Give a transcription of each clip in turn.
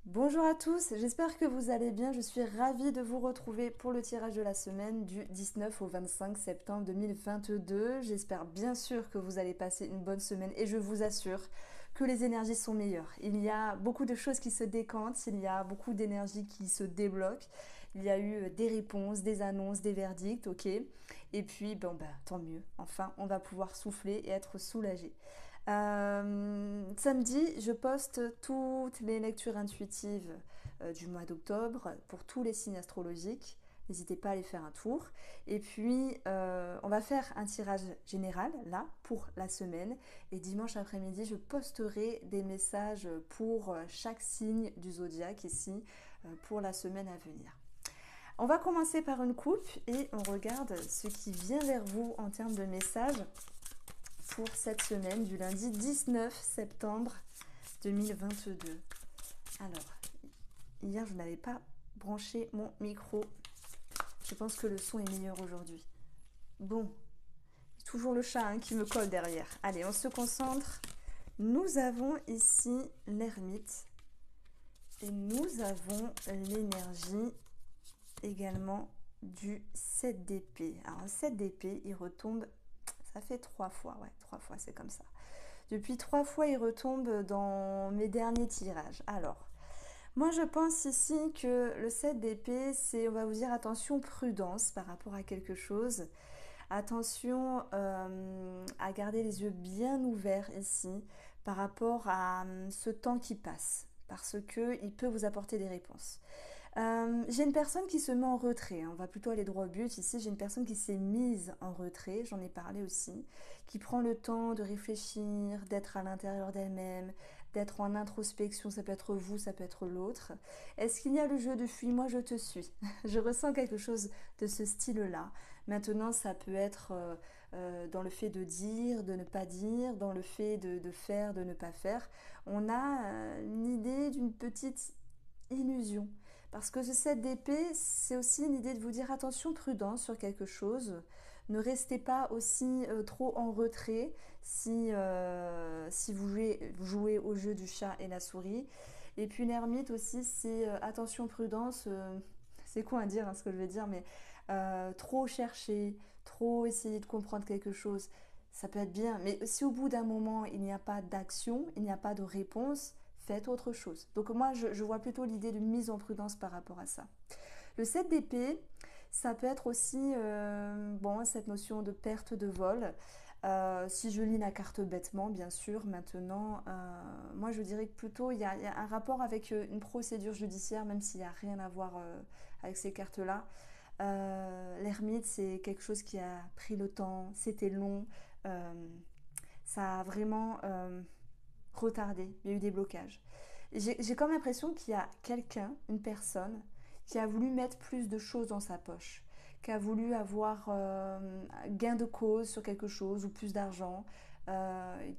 Bonjour à tous, j'espère que vous allez bien. Je suis ravie de vous retrouver pour le tirage de la semaine du 19 au 25 septembre 2022. J'espère bien sûr que vous allez passer une bonne semaine et je vous assure que les énergies sont meilleures. Il y a beaucoup de choses qui se décantent, il y a beaucoup d'énergie qui se débloque. Il y a eu des réponses, des annonces, des verdicts, ok. Et puis, bon, bah, tant mieux. Enfin, on va pouvoir souffler et être soulagé. Samedi, je poste toutes les lectures intuitives du mois d'octobre pour tous les signes astrologiques. N'hésitez pas à aller faire un tour. Et puis, on va faire un tirage général, là, pour la semaine. Et dimanche après-midi, je posterai des messages pour chaque signe du zodiaque ici, pour la semaine à venir. On va commencer par une coupe et on regarde ce qui vient vers vous en termes de messages pour cette semaine du lundi 19 septembre 2022. Alors, hier je n'avais pas branché mon micro. Je pense que le son est meilleur aujourd'hui. Bon, toujours le chat qui me colle derrière. Allez, on se concentre. Nous avons ici l'ermite et nous avons l'énergie également du 7 d'épée. Alors, le 7 d'épée, il retombe, ça fait 3 fois, ouais, 3 fois, c'est comme ça. Depuis 3 fois, il retombe dans mes derniers tirages. Alors, moi je pense ici que le 7 d'épée, c'est, on va vous dire, attention, prudence par rapport à quelque chose. Attention à garder les yeux bien ouverts ici par rapport à ce temps qui passe, parce qu'il peut vous apporter des réponses. J'ai une personne qui se met en retrait, on va plutôt aller droit au but ici, j'ai une personne qui s'est mise en retrait, j'en ai parlé aussi, qui prend le temps de réfléchir, d'être à l'intérieur d'elle-même, d'être en introspection, ça peut être vous, ça peut être l'autre. Est-ce qu'il y a le jeu de fuis-moi, je te suis? Je ressens quelque chose de ce style-là. Maintenant, ça peut être dans le fait de dire, de ne pas dire, dans le fait de faire, de ne pas faire. On a une idée d'une petite illusion. Parce que ce 7 d'épée, c'est aussi une idée de vous dire attention, prudence sur quelque chose. Ne restez pas aussi trop en retrait si vous jouez au jeu du chat et la souris. Et puis l'ermite aussi, c'est attention, prudence. C'est quoi à dire, ce que je vais dire, mais trop chercher, trop essayer de comprendre quelque chose, ça peut être bien. Mais si au bout d'un moment, il n'y a pas d'action, il n'y a pas de réponse, faites autre chose. Donc moi, je vois plutôt l'idée de mise en prudence par rapport à ça. Le 7 d'épée, ça peut être aussi bon, cette notion de perte de vol. Si je lis la carte bêtement, bien sûr, maintenant, moi je dirais que plutôt il y a un rapport avec une procédure judiciaire, même s'il n'y a rien à voir avec ces cartes-là. L'ermite, c'est quelque chose qui a pris le temps, c'était long, euh, ça a vraiment retardé, il y a eu des blocages. J'ai comme l'impression qu'il y a quelqu'un, une personne, qui a voulu mettre plus de choses dans sa poche, qui a voulu avoir gain de cause sur quelque chose ou plus d'argent,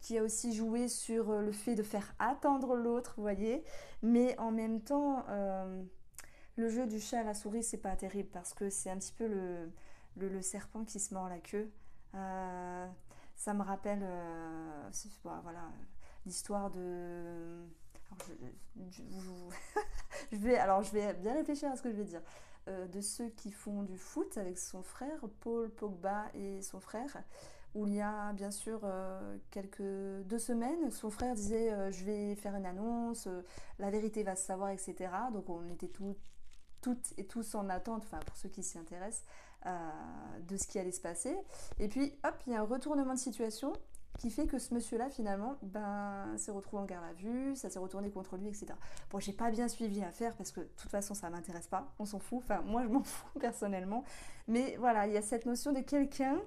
qui a aussi joué sur le fait de faire attendre l'autre, vous voyez, mais en même temps, le jeu du chat à la souris, c'est pas terrible parce que c'est un petit peu le serpent qui se mord la queue. Euh, Ça me rappelle voilà, l'histoire de. Alors, je vais bien réfléchir à ce que je vais dire. De ceux qui font du foot avec son frère, Paul Pogba et son frère, où il y a bien sûr quelques 2 semaines, son frère disait je vais faire une annonce, la vérité va se savoir, etc. Donc on était toutes et tous en attente, enfin pour ceux qui s'y intéressent, de ce qui allait se passer. Et puis hop, il y a un retournement de situation qui fait que ce monsieur-là, finalement, ben, s'est retrouvé en garde à vue, ça s'est retourné contre lui, etc. Bon, j'ai pas bien suivi l'affaire parce que de toute façon, ça m'intéresse pas, on s'en fout, enfin, moi je m'en fous personnellement. Mais voilà, il y a cette notion de quelqu'un,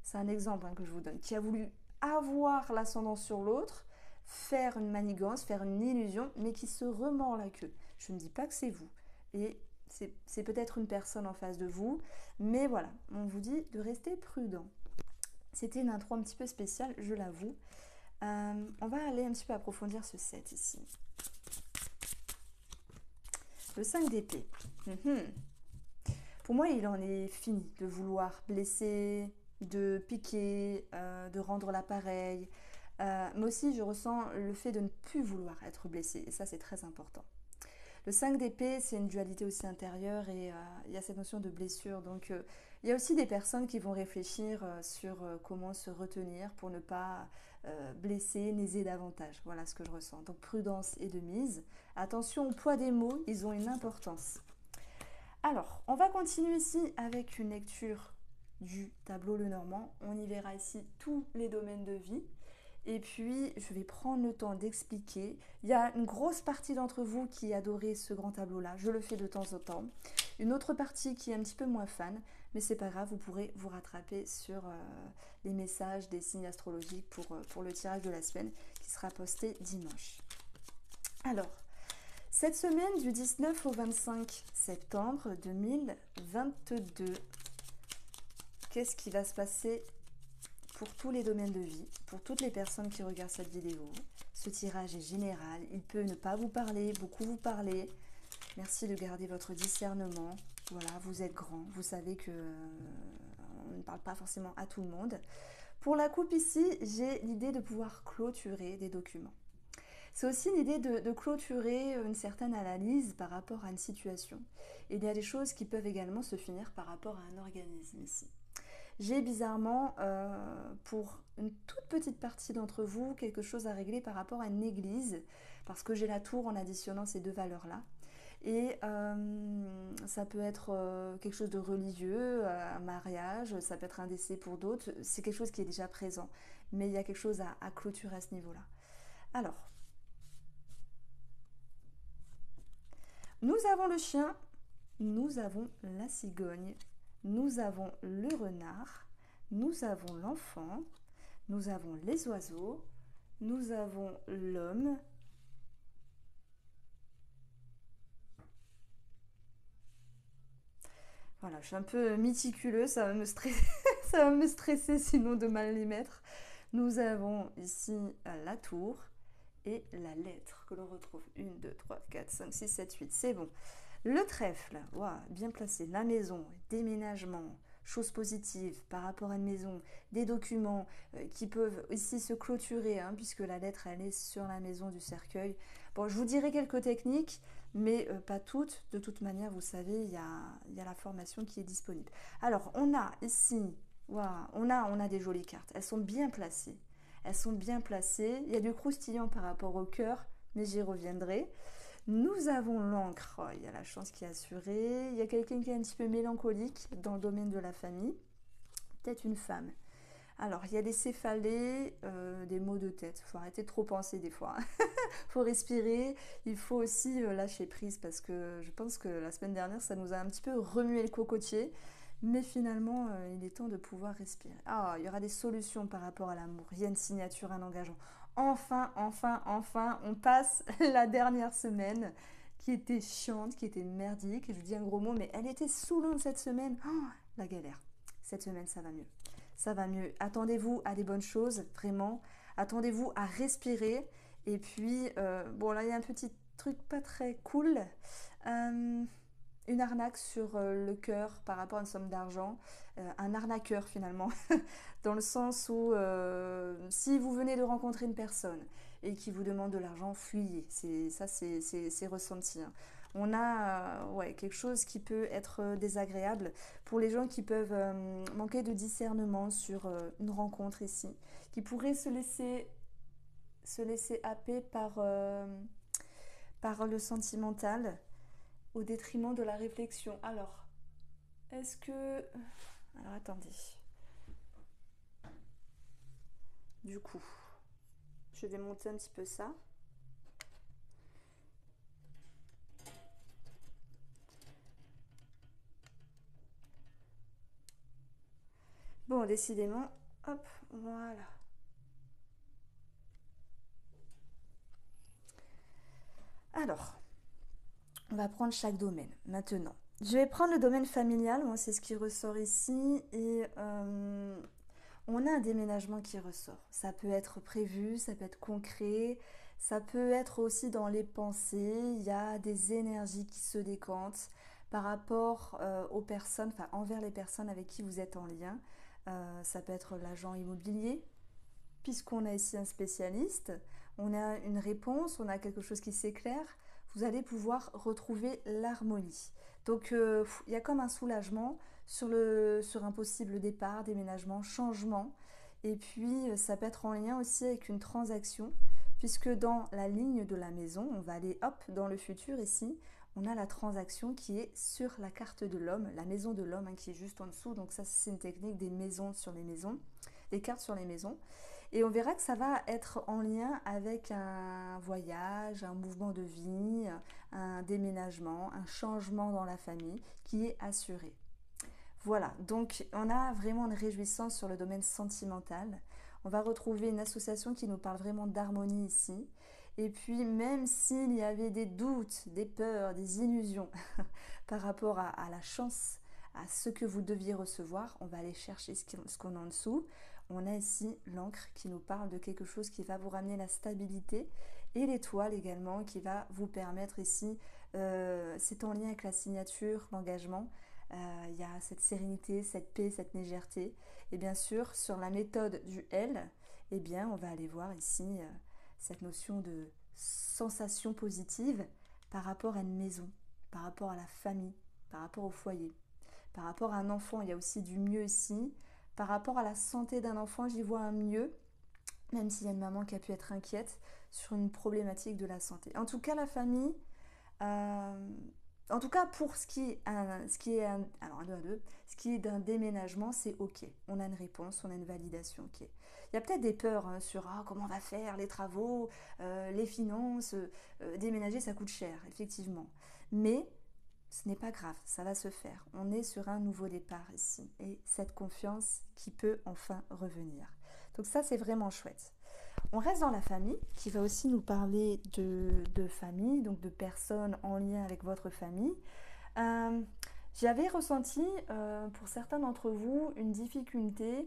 c'est un exemple que je vous donne, qui a voulu avoir l'ascendant sur l'autre, faire une manigance, faire une illusion, mais qui se remord la queue. Je ne dis pas que c'est vous. Et c'est peut-être une personne en face de vous, mais voilà, on vous dit de rester prudent. C'était une intro un petit peu spéciale, je l'avoue. On va aller un petit peu approfondir ce set ici. Le 5 d'épée. Pour moi, il en est fini de vouloir blesser, de piquer, de rendre l'appareil. Mais aussi, je ressens le fait de ne plus vouloir être blessé. Et ça, c'est très important. Le 5 d'épée, c'est une dualité aussi intérieure et il y a cette notion de blessure. Donc il y a aussi des personnes qui vont réfléchir sur comment se retenir pour ne pas blesser, léser davantage. Voilà ce que je ressens. Donc prudence et de mise. Attention au poids des mots, ils ont une importance. Alors, on va continuer ici avec une lecture du tableau Lenormand. On y verra ici tous les domaines de vie. Et puis, je vais prendre le temps d'expliquer. Il y a une grosse partie d'entre vous qui adorait ce grand tableau-là. Je le fais de temps en temps. Une autre partie qui est un petit peu moins fan. Mais c'est pas grave, vous pourrez vous rattraper sur les messages des signes astrologiques pour le tirage de la semaine qui sera posté dimanche. Alors, cette semaine du 19 au 25 septembre 2022, qu'est-ce qui va se passer pour tous les domaines de vie, pour toutes les personnes qui regardent cette vidéo? Ce tirage est général, il peut ne pas vous parler, beaucoup vous parler. Merci de garder votre discernement. Voilà, vous êtes grand, vous savez que on ne parle pas forcément à tout le monde. Pour la coupe ici, j'ai l'idée de pouvoir clôturer des documents. C'est aussi l'idée de clôturer une certaine analyse par rapport à une situation. Et il y a des choses qui peuvent également se finir par rapport à un organisme ici. J'ai bizarrement, pour une toute petite partie d'entre vous, quelque chose à régler par rapport à une église, parce que j'ai la tour en additionnant ces deux valeurs-là. Et ça peut être quelque chose de religieux, un mariage, ça peut être un décès pour d'autres, c'est quelque chose qui est déjà présent, mais il y a quelque chose à clôturer à ce niveau-là. Alors, nous avons le chien, nous avons la cigogne, nous avons le renard, nous avons l'enfant, nous avons les oiseaux, nous avons l'homme, voilà, je suis un peu méticuleuse, ça va me stresser, ça va me stresser sinon de mal les mettre. Nous avons ici la tour et la lettre que l'on retrouve 1, 2, 3, 4, 5, 6, 7, 8, c'est bon. Le trèfle, wow, bien placé, la maison, déménagement, choses positives par rapport à une maison, des documents qui peuvent ici se clôturer, hein, puisque la lettre elle est sur la maison du cercueil. Bon, je vous dirai quelques techniques, mais pas toutes. De toute manière, vous savez, il y a la formation qui est disponible. Alors, on a ici, wow, on a des jolies cartes, elles sont bien placées. Elles sont bien placées, il y a du croustillant par rapport au cœur, mais j'y reviendrai. Nous avons l'encre, oh, il y a la chance qui est assurée. Il y a quelqu'un qui est un petit peu mélancolique dans le domaine de la famille. Peut-être une femme. Alors, il y a des céphalées, des maux de tête. Il faut arrêter de trop penser des fois. Il faut respirer. Il faut aussi lâcher prise parce que je pense que la semaine dernière, ça nous a un petit peu remué le cocotier. Mais finalement, il est temps de pouvoir respirer. Ah, il y aura des solutions par rapport à l'amour. Il y a une signature, un engagement. Enfin, on passe la dernière semaine qui était chiante, qui était merdique. Je vous dis un gros mot, mais elle était saoulante cette semaine. Oh, la galère. Cette semaine, ça va mieux. Ça va mieux. Attendez-vous à des bonnes choses, vraiment. Attendez-vous à respirer. Et puis, bon, là, il y a un petit truc pas très cool. Une arnaque sur le cœur par rapport à une somme d'argent, un arnaqueur finalement, dans le sens où si vous venez de rencontrer une personne et qui vous demande de l'argent, fuyez, c'est ressenti. Hein. On a ouais, quelque chose qui peut être désagréable pour les gens qui peuvent manquer de discernement sur une rencontre ici, qui pourraient se laisser happer par le sentimental, au détriment de la réflexion. Alors, est-ce que... Alors, attendez. Du coup, je vais monter un petit peu ça. Bon, décidément, hop, voilà. Alors, on va prendre chaque domaine maintenant. Je vais prendre le domaine familial, moi c'est ce qui ressort ici, et on a un déménagement qui ressort. Ça peut être prévu, ça peut être concret, ça peut être aussi dans les pensées, il y a des énergies qui se décantent par rapport aux personnes, enfin envers les personnes avec qui vous êtes en lien. Ça peut être l'agent immobilier, puisqu'on a ici un spécialiste, on a une réponse, on a quelque chose qui s'éclaire. vous allez pouvoir retrouver l'harmonie. Donc il y a comme un soulagement sur un possible départ, déménagement, changement. Et puis ça peut être en lien aussi avec une transaction, puisque dans la ligne de la maison, on va aller hop dans le futur ici, on a la transaction qui est sur la carte de l'homme, la maison de l'homme qui est juste en dessous. Donc ça c'est une technique des maisons sur les maisons, des cartes sur les maisons. Et on verra que ça va être en lien avec un voyage, un mouvement de vie, un déménagement, un changement dans la famille qui est assuré. Voilà, donc on a vraiment une réjouissance sur le domaine sentimental. On va retrouver une association qui nous parle vraiment d'harmonie ici. Et puis même s'il y avait des doutes, des peurs, des illusions par rapport à la chance, à ce que vous deviez recevoir, on va aller chercher ce qu'on a en dessous. On a ici l'encre qui nous parle de quelque chose qui va vous ramener la stabilité et l'étoile également qui va vous permettre ici, c'est en lien avec la signature, l'engagement. Il y a cette sérénité, cette paix, cette légèreté. Et bien sûr, sur la méthode du L, eh bien, on va aller voir ici cette notion de sensation positive par rapport à une maison, par rapport à la famille, par rapport au foyer. Par rapport à un enfant, il y a aussi du mieux ici. Par rapport à la santé d'un enfant, j'y vois un mieux, même s'il y a une maman qui a pu être inquiète sur une problématique de la santé. En tout cas, la famille, en tout cas pour ce qui est d'un déménagement, c'est ok. On a une réponse, on a une validation, ok. Il y a peut-être des peurs sur comment on va faire les travaux, les finances, déménager ça coûte cher, effectivement. Mais ce n'est pas grave, ça va se faire. On est sur un nouveau départ ici et cette confiance qui peut enfin revenir. Donc ça, c'est vraiment chouette. On reste dans la famille qui va aussi nous parler de famille, donc de personnes en lien avec votre famille. J'avais ressenti pour certains d'entre vous une difficulté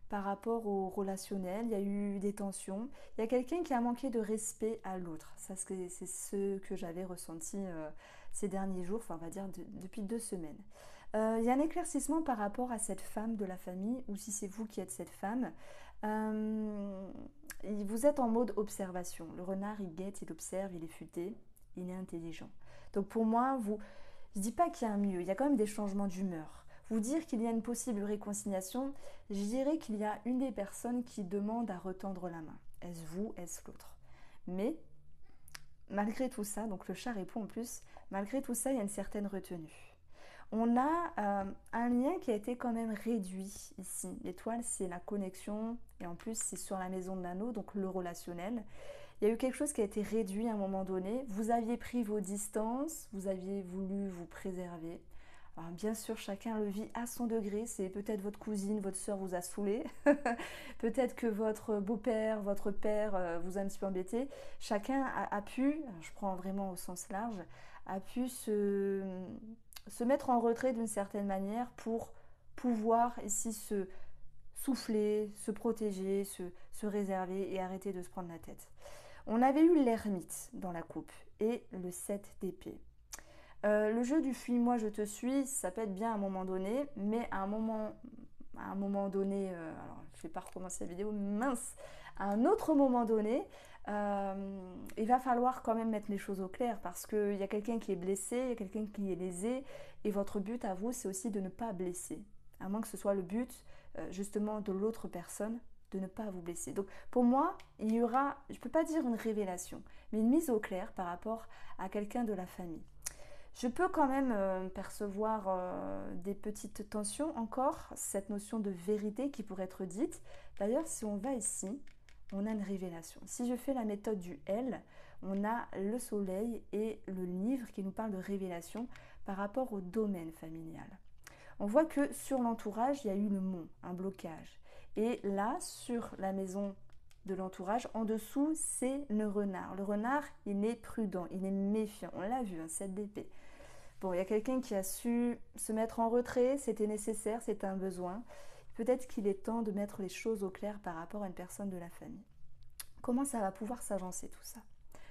par rapport au relationnel, il y a eu des tensions, il y a quelqu'un qui a manqué de respect à l'autre. Ça, c'est ce que j'avais ressenti ces derniers jours, enfin on va dire depuis 2 semaines. Il y a un éclaircissement par rapport à cette femme de la famille, ou si c'est vous qui êtes cette femme. Vous êtes en mode observation. Le renard, il guette, il observe, il est futé, il est intelligent. Donc pour moi, je ne dis pas qu'il y a un mieux, il y a quand même des changements d'humeur. Vous dire qu'il y a une possible réconciliation, je dirais qu'il y a une des personnes qui demande à retendre la main. Est-ce vous, est-ce l'autre? Mais malgré tout ça, donc le chat répond en plus, malgré tout ça, il y a une certaine retenue. On a un lien qui a été quand même réduit ici. L'étoile, c'est la connexion et en plus, c'est sur la maison de l'anneau, donc le relationnel. Il y a eu quelque chose qui a été réduit à un moment donné. Vous aviez pris vos distances, vous aviez voulu vous préserver. Alors bien sûr, chacun le vit à son degré. C'est peut-être votre cousine, votre soeur vous a saoulé. Peut-être que votre beau-père, votre père vous a un petit peu embêté. Chacun a pu, je prends vraiment au sens large, a pu se mettre en retrait d'une certaine manière pour pouvoir ici se souffler, se protéger, se réserver et arrêter de se prendre la tête. On avait eu l'ermite dans la coupe et le 7 d'épée. Le jeu du fuis-moi, je te suis, ça peut être bien à un moment donné, mais à un moment donné, alors je ne vais pas recommencer la vidéo, mince, à un autre moment donné, il va falloir quand même mettre les choses au clair parce qu'il y a quelqu'un qui est blessé, il y a quelqu'un qui est lésé, et votre but à vous, c'est aussi de ne pas blesser, à moins que ce soit le but justement de l'autre personne, de ne pas vous blesser. Donc pour moi, il y aura, je ne peux pas dire une révélation, mais une mise au clair par rapport à quelqu'un de la famille. Je peux quand même percevoir des petites tensions encore, cette notion de vérité qui pourrait être dite. D'ailleurs, si on va ici, on a une révélation. Si je fais la méthode du L, on a le soleil et le livre qui nous parle de révélation par rapport au domaine familial. On voit que sur l'entourage, il y a eu le mont, un blocage. Et là, sur la maison de l'entourage, en dessous, c'est le renard. Le renard, il est prudent, il est méfiant. On l'a vu, 7 d'épée. Bon, il y a quelqu'un qui a su se mettre en retrait, c'était nécessaire, c'était un besoin. Peut-être qu'il est temps de mettre les choses au clair par rapport à une personne de la famille. Comment ça va pouvoir s'agencer tout ça?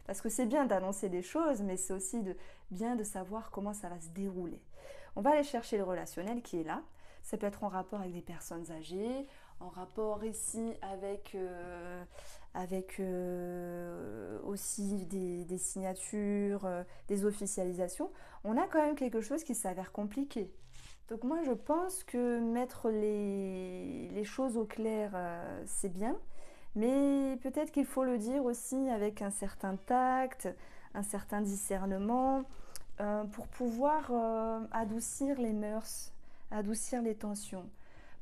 Parce que c'est bien d'annoncer des choses, mais c'est aussi bien de savoir comment ça va se dérouler. On va aller chercher le relationnel qui est là. Ça peut être en rapport avec des personnes âgées, en rapport ici avec avec aussi des signatures, des officialisations, on a quand même quelque chose qui s'avère compliqué. Donc moi je pense que mettre les choses au clair, c'est bien, mais peut-être qu'il faut le dire aussi avec un certain tact, un certain discernement, pour pouvoir adoucir les mœurs, adoucir les tensions.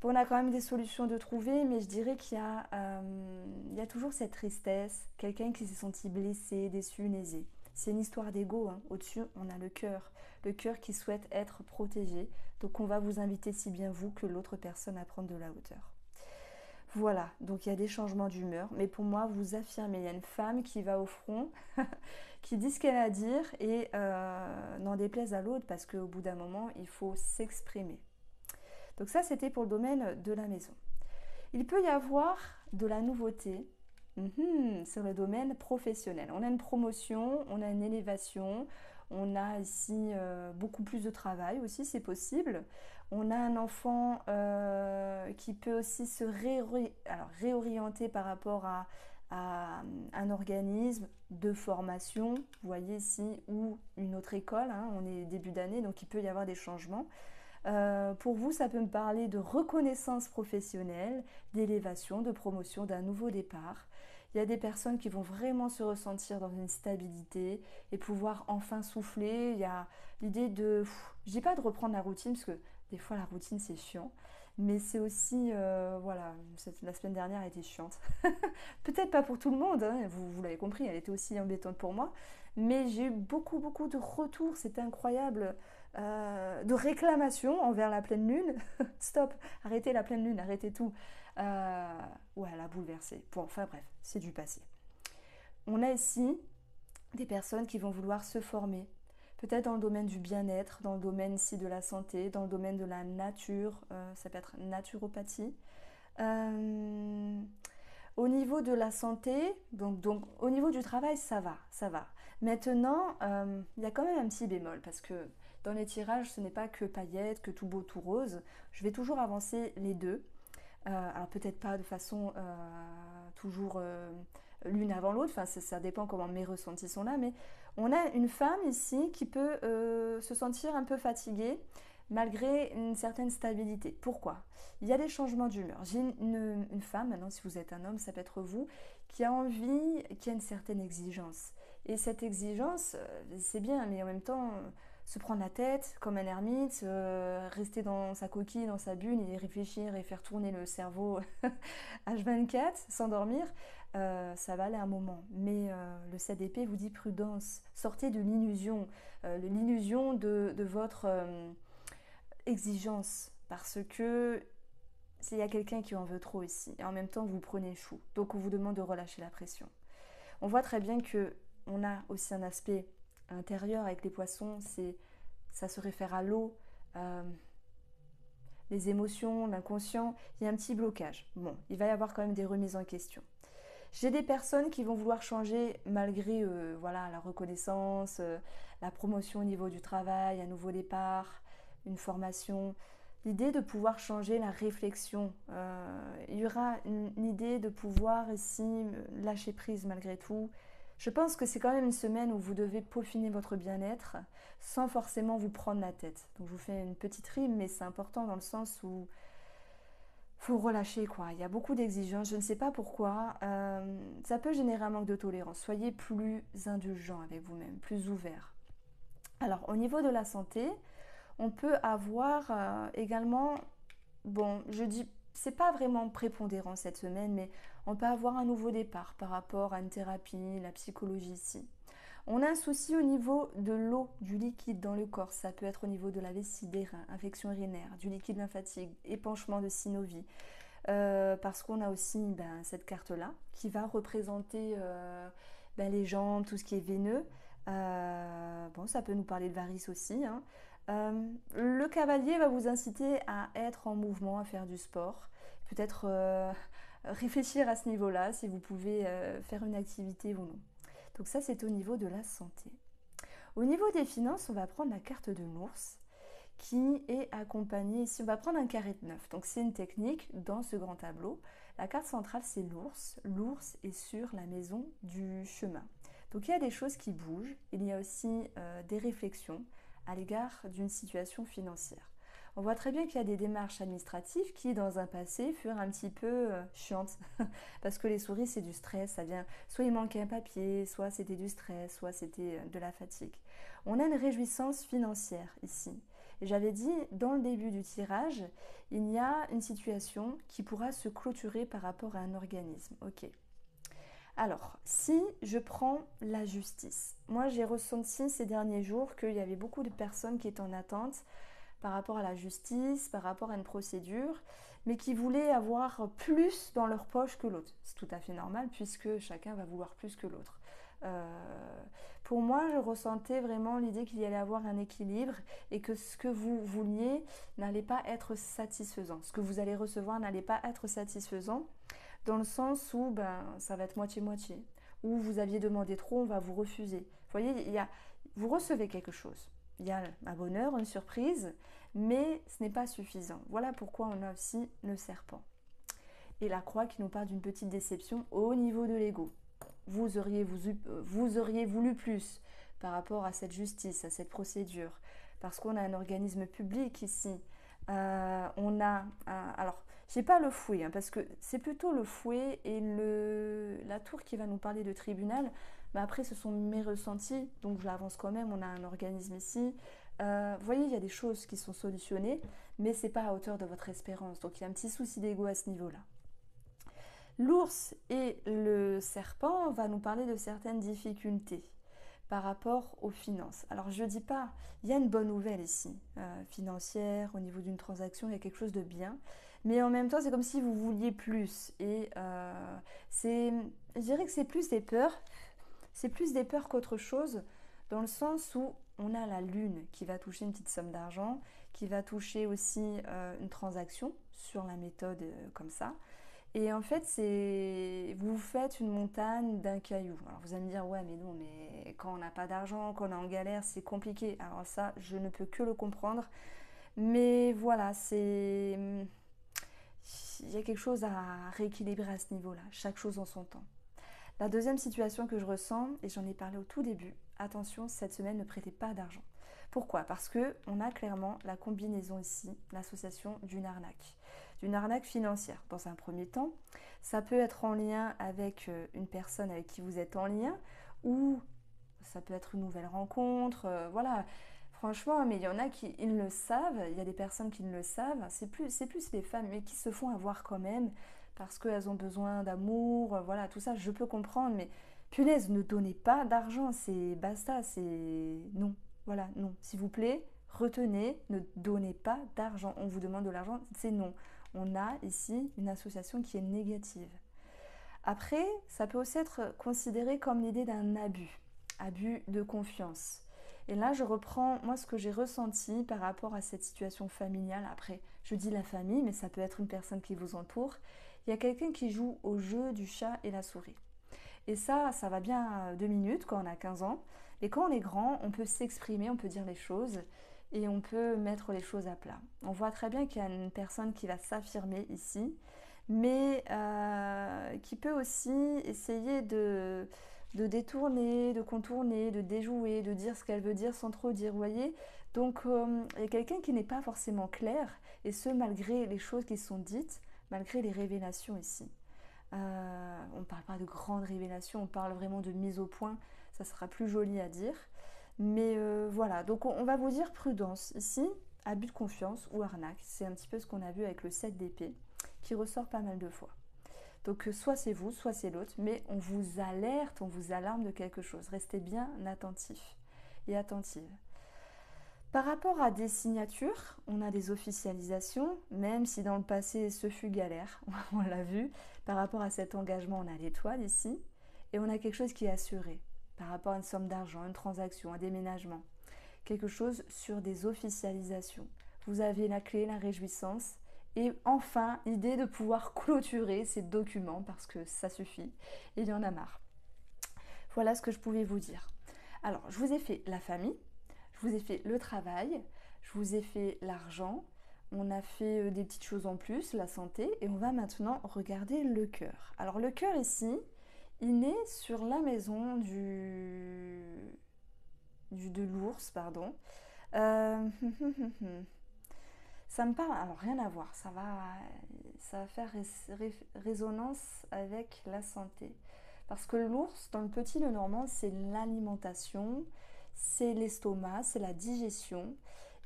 Bon, on a quand même des solutions de trouver, mais je dirais il y a toujours cette tristesse, quelqu'un qui s'est senti blessé, déçu, lésé. C'est une histoire d'ego, hein. Au-dessus, on a le cœur qui souhaite être protégé. Donc on va vous inviter, si bien vous que l'autre personne, à prendre de la hauteur. Voilà, donc il y a des changements d'humeur, mais pour moi, vous affirmez, il y a une femme qui va au front, qui dit ce qu'elle a à dire et n'en déplaise à l'autre, parce qu'au bout d'un moment, il faut s'exprimer. Donc ça, c'était pour le domaine de la maison. Il peut y avoir de la nouveauté sur le domaine professionnel. On a une promotion, on a une élévation, on a ici beaucoup plus de travail aussi, c'est possible. On a un enfant qui peut aussi se réorienter par rapport à un organisme de formation, vous voyez ici, ou une autre école, hein, on est début d'année, donc il peut y avoir des changements. Pour vous, ça peut me parler de reconnaissance professionnelle, d'élévation, de promotion, d'un nouveau départ. Il y a des personnes qui vont vraiment se ressentir dans une stabilité et pouvoir enfin souffler. Il y a l'idée de, je dis pas de reprendre la routine, parce que des fois la routine c'est chiant, mais c'est aussi, voilà, la semaine dernière a été chiante. Peut-être pas pour tout le monde, hein, vous l'avez compris, elle était aussi embêtante pour moi, mais j'ai eu beaucoup de retours, c'était incroyable, de réclamations envers la pleine lune. Stop, arrêtez la pleine lune, arrêtez tout. Ouais, elle a bouleversé. Bon, enfin bref, c'est du passé. On a ici des personnes qui vont vouloir se former, peut-être dans le domaine du bien-être, dans le domaine ici de la santé, dans le domaine de la nature, ça peut être naturopathie. Euh, Au niveau de la santé, donc au niveau du travail, ça va, ça va. Maintenant, il y a quand même un petit bémol, parce que dans les tirages, ce n'est pas que paillettes, que tout beau, tout rose. Je vais toujours avancer les deux. Alors peut-être pas de façon toujours l'une avant l'autre, enfin, ça dépend comment mes ressentis sont là, mais on a une femme ici qui peut se sentir un peu fatiguée malgré une certaine stabilité. Pourquoi? Il y a des changements d'humeur. J'ai une femme, maintenant si vous êtes un homme, ça peut être vous, qui a envie, qui a une certaine exigence. Et cette exigence, c'est bien, mais en même temps, se prendre la tête comme un ermite, rester dans sa coquille, dans sa bulle et réfléchir et faire tourner le cerveau H24 sans dormir, ça va aller un moment. Mais le 7 d'épée vous dit prudence, sortez de l'illusion de votre exigence, parce que s'il y a quelqu'un qui en veut trop ici, et en même temps vous prenez le chou, donc on vous demande de relâcher la pression. On voit très bien que on a aussi un aspect intérieur avec les poissons, ça se réfère à l'eau, les émotions, l'inconscient, il y a un petit blocage. Bon, il va y avoir quand même des remises en question. J'ai des personnes qui vont vouloir changer malgré voilà, la reconnaissance, la promotion au niveau du travail, un nouveau départ, une formation. L'idée de pouvoir changer la réflexion. Il y aura une idée de pouvoir ici lâcher prise malgré tout. Je pense que c'est quand même une semaine où vous devez peaufiner votre bien-être sans forcément vous prendre la tête. Donc je vous fais une petite rime, mais c'est important dans le sens où faut relâcher quoi. Il y a beaucoup d'exigences, je ne sais pas pourquoi. Ça peut générer un manque de tolérance. Soyez plus indulgent avec vous-même, plus ouvert. Alors au niveau de la santé, on peut avoir également, bon, je dis, c'est pas vraiment prépondérant cette semaine, mais on peut avoir un nouveau départ par rapport à une thérapie, la psychologie ici. On a un souci au niveau de l'eau, du liquide dans le corps. Ça peut être au niveau de la vessie, des reins, infection urinaire, du liquide lymphatique, épanchement de synovie. Parce qu'on a aussi cette carte-là qui va représenter les jambes, tout ce qui est veineux. Bon, ça peut nous parler de varices aussi, hein. Le cavalier va vous inciter à être en mouvement, à faire du sport. Peut-être réfléchir à ce niveau-là, si vous pouvez faire une activité ou non. Donc ça, c'est au niveau de la santé. Au niveau des finances, on va prendre la carte de l'ours, qui est accompagné ici. On va prendre un carré de 9. Donc c'est une technique dans ce grand tableau. La carte centrale, c'est l'ours. L'ours est sur la maison du chemin. Donc il y a des choses qui bougent. Il y a aussi des réflexions à l'égard d'une situation financière. On voit très bien qu'il y a des démarches administratives qui, dans un passé, furent un petit peu chiantes. Parce que les souris, c'est du stress. Ça vient, soit il manquait un papier, soit c'était du stress, soit c'était de la fatigue. On a une réjouissance financière ici. Et j'avais dit, dans le début du tirage, il y a une situation qui pourra se clôturer par rapport à un organisme. Ok. Alors, si je prends la justice, moi j'ai ressenti ces derniers jours qu'il y avait beaucoup de personnes qui étaient en attente par rapport à la justice, par rapport à une procédure, mais qui voulaient avoir plus dans leur poche que l'autre. C'est tout à fait normal puisque chacun va vouloir plus que l'autre. Pour moi, je ressentais vraiment l'idée qu'il y allait avoir un équilibre et que ce que vous vouliez n'allait pas être satisfaisant. Ce que vous allez recevoir n'allait pas être satisfaisant dans le sens où ça va être moitié-moitié. Ou vous aviez demandé trop, on va vous refuser. Vous voyez, vous recevez quelque chose. Il y a un bonheur, une surprise, mais ce n'est pas suffisant. Voilà pourquoi on a aussi le serpent. Et la croix qui nous parle d'une petite déception au niveau de l'ego. Vous auriez voulu plus par rapport à cette justice, à cette procédure, parce qu'on a un organisme public ici. Alors, j'ai pas le fouet, hein, parce que c'est plutôt le fouet et la tour qui va nous parler de tribunal. Mais après, ce sont mes ressentis, donc j'avance quand même. On a un organisme ici. Vous voyez, il y a des choses qui sont solutionnées, mais c'est pas à hauteur de votre espérance. Donc il y a un petit souci d'ego à ce niveau-là. L'ours et le serpent va nous parler de certaines difficultés par rapport aux finances. Alors je ne dis pas, il y a une bonne nouvelle ici, financière, au niveau d'une transaction, il y a quelque chose de bien, mais en même temps c'est comme si vous vouliez plus. Et je dirais que c'est plus des peurs qu'autre chose, dans le sens où on a la lune qui va toucher une petite somme d'argent, qui va toucher aussi une transaction sur la méthode comme ça. Et en fait, vous faites une montagne d'un caillou. Alors vous allez me dire, ouais, mais non, mais quand on n'a pas d'argent, quand on est en galère, c'est compliqué. Alors ça, je ne peux que le comprendre. Mais voilà, il y a quelque chose à rééquilibrer à ce niveau-là. Chaque chose en son temps. La deuxième situation que je ressens, et j'en ai parlé au tout début, attention, cette semaine, ne prêtez pas d'argent. Pourquoi? Parce qu'on a clairement la combinaison ici, l'association d'une arnaque financière. Dans un premier temps, ça peut être en lien avec une personne avec qui vous êtes en lien, ou ça peut être une nouvelle rencontre, voilà. Franchement, mais il y en a qui ils le savent, il y a des personnes qui ne le savent, c'est plus les femmes, mais qui se font avoir quand même, parce qu'elles ont besoin d'amour, voilà, tout ça, je peux comprendre, mais punaise, ne donnez pas d'argent, c'est basta, c'est non, voilà, non, s'il vous plaît, retenez, ne donnez pas d'argent, on vous demande de l'argent, c'est non. On a ici une association qui est négative. Après, ça peut aussi être considéré comme l'idée d'un abus de confiance. Et là, je reprends, moi, ce que j'ai ressenti par rapport à cette situation familiale. Après, je dis la famille, mais ça peut être une personne qui vous entoure. Il y a quelqu'un qui joue au jeu du chat et la souris. Et ça va bien 2 minutes quand on a 15 ans. Et quand on est grand, on peut s'exprimer, on peut dire les choses et on peut mettre les choses à plat. On voit très bien qu'il y a une personne qui va s'affirmer ici, mais qui peut aussi essayer de détourner, de contourner, de déjouer, de dire ce qu'elle veut dire sans trop dire, vous voyez. Donc il y a quelqu'un qui n'est pas forcément clair, et ce malgré les choses qui sont dites, malgré les révélations ici. On ne parle pas de grandes révélations, on parle vraiment de mise au point, ça sera plus joli à dire. Mais voilà, donc on va vous dire prudence. Ici, abus de confiance ou arnaque, c'est un petit peu ce qu'on a vu avec le 7 d'épée, qui ressort pas mal de fois. Donc soit c'est vous, soit c'est l'autre, mais on vous alerte, on vous alarme de quelque chose. Restez bien attentifs et attentives. Par rapport à des signatures, on a des officialisations, même si dans le passé ce fut galère, on l'a vu. Par rapport à cet engagement, on a l'étoile ici, et on a quelque chose qui est assuré. Par rapport à une somme d'argent, une transaction, un déménagement. Quelque chose sur des officialisations. Vous avez la clé, la réjouissance, et enfin, l'idée de pouvoir clôturer ces documents, parce que ça suffit, et il y en a marre. Voilà ce que je pouvais vous dire. Alors, je vous ai fait la famille, je vous ai fait le travail, Je vous ai fait l'argent, on a fait des petites choses en plus, la santé, et on va maintenant regarder le cœur. Alors le cœur ici, il est sur la maison de l'ours, pardon. Euh, Ça me parle, alors rien à voir, ça va faire résonance avec la santé. Parce que l'ours, dans le petit Lenormand, c'est l'alimentation, c'est l'estomac, c'est la digestion.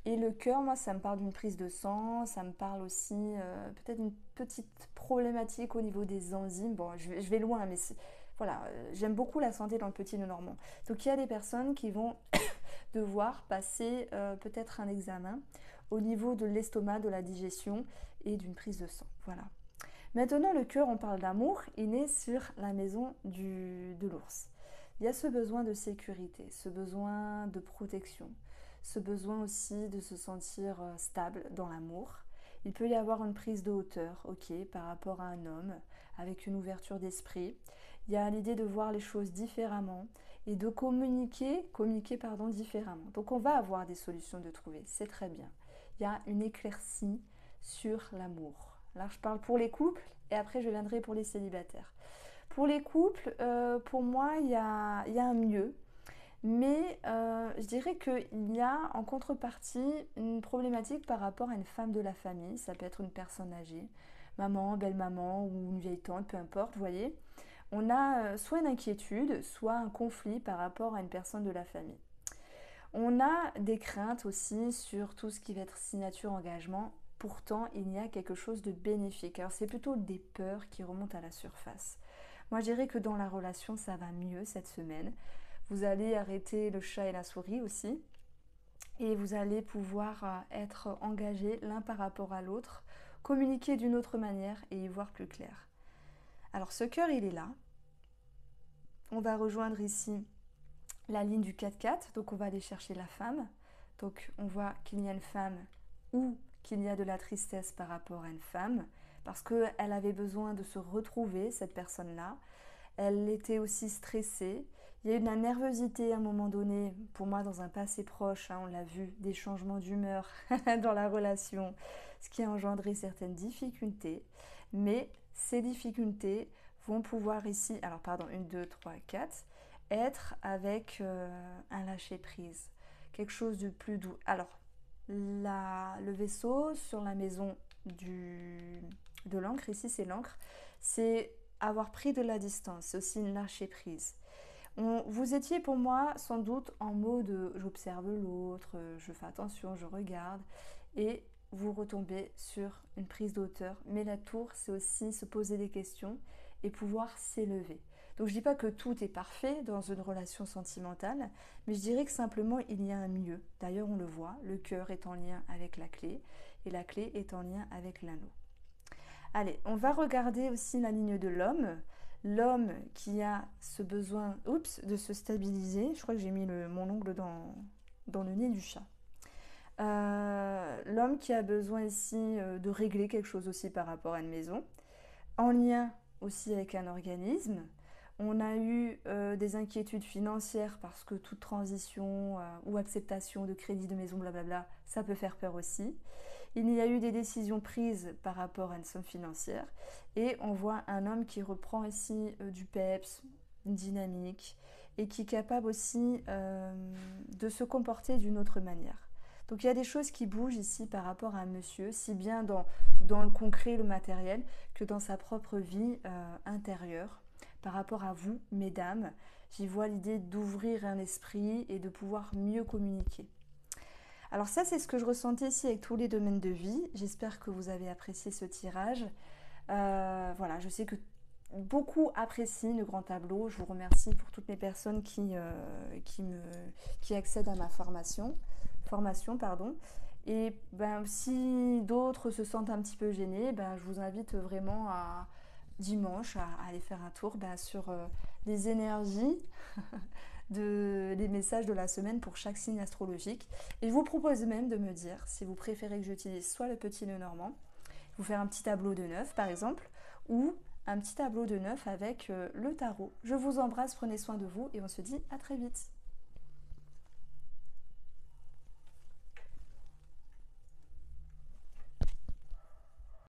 Et le cœur, moi, ça me parle d'une prise de sang, ça me parle aussi peut-être d'une petite problématique au niveau des enzymes. Bon, je vais loin, mais voilà, j'aime beaucoup la santé dans le petit Lenormand. Donc il y a des personnes qui vont devoir passer peut-être un examen au niveau de l'estomac, de la digestion et d'une prise de sang. Voilà. Maintenant, le cœur, on parle d'amour, il est sur la maison de l'ours. Il y a ce besoin de sécurité, ce besoin de protection, ce besoin aussi de se sentir stable dans l'amour. Il peut y avoir une prise de hauteur, ok, par rapport à un homme, avec une ouverture d'esprit. Il y a l'idée de voir les choses différemment et de communiquer différemment. Donc on va avoir des solutions de trouver, c'est très bien. Il y a une éclaircie sur l'amour. Là, je parle pour les couples et après je viendrai pour les célibataires. Pour les couples, pour moi, il y a un mieux. Mais je dirais qu'il y a en contrepartie une problématique par rapport à une femme de la famille. Ça peut être une personne âgée, maman, belle-maman ou une vieille tante, peu importe, vous voyez. On a soit une inquiétude, soit un conflit par rapport à une personne de la famille. On a des craintes aussi sur tout ce qui va être signature, engagement. Pourtant, il y a quelque chose de bénéfique. Alors, c'est plutôt des peurs qui remontent à la surface. Moi, je dirais que dans la relation, ça va mieux cette semaine. Vous allez arrêter le chat et la souris aussi. Et vous allez pouvoir être engagés l'un par rapport à l'autre, communiquer d'une autre manière et y voir plus clair. Alors, ce cœur, il est là. On va rejoindre ici la ligne du 4-4, donc on va aller chercher la femme. Donc on voit qu'il y a une femme ou qu'il y a de la tristesse par rapport à une femme, parce qu'elle avait besoin de se retrouver, cette personne-là. Elle était aussi stressée. Il y a eu de la nervosité à un moment donné, pour moi dans un passé proche, on l'a vu, des changements d'humeur dans la relation, ce qui a engendré certaines difficultés. Mais ces difficultés vont pouvoir ici, alors pardon, 1, 2, 3, 4, être avec un lâcher-prise, quelque chose de plus doux. Alors, le vaisseau sur la maison de l'encre, ici c'est l'encre, c'est avoir pris de la distance, c'est aussi une lâcher-prise. Vous étiez pour moi sans doute en mode j'observe l'autre, je fais attention, je regarde, et vous retombez sur une prise d'auteur. Mais la tour, c'est aussi se poser des questions et pouvoir s'élever. Donc je ne dis pas que tout est parfait dans une relation sentimentale, mais je dirais que simplement il y a un mieux. D'ailleurs on le voit, le cœur est en lien avec la clé et la clé est en lien avec l'anneau. Allez, on va regarder aussi la ligne de l'homme. L'homme qui a ce besoin de se stabiliser. Je crois que j'ai mis mon ongle dans le nez du chat. L'homme qui a besoin ici de régler quelque chose aussi par rapport à une maison. En lien aussi avec un organisme. On a eu des inquiétudes financières parce que toute transition ou acceptation de crédit de maison, blablabla, ça peut faire peur aussi. Il y a eu des décisions prises par rapport à une somme financière et on voit un homme qui reprend ici du peps, une dynamique et qui est capable aussi de se comporter d'une autre manière. Donc il y a des choses qui bougent ici par rapport à un monsieur, si bien dans le concret, le matériel, que dans sa propre vie intérieure. Par rapport à vous, mesdames, j'y vois l'idée d'ouvrir un esprit et de pouvoir mieux communiquer. Alors ça, c'est ce que je ressentais ici avec tous les domaines de vie. J'espère que vous avez apprécié ce tirage. Voilà, je sais que beaucoup apprécient le grand tableau. Je vous remercie pour toutes les personnes qui accèdent à ma formation. Et si d'autres se sentent un petit peu gênés, je vous invite vraiment à dimanche à aller faire un tour sur les énergies des messages de la semaine pour chaque signe astrologique. Et je vous propose même de me dire si vous préférez que j'utilise soit le petit Lenormand, vous faire un petit tableau de 9 par exemple, ou un petit tableau de 9 avec le tarot. Je vous embrasse, prenez soin de vous et on se dit à très vite.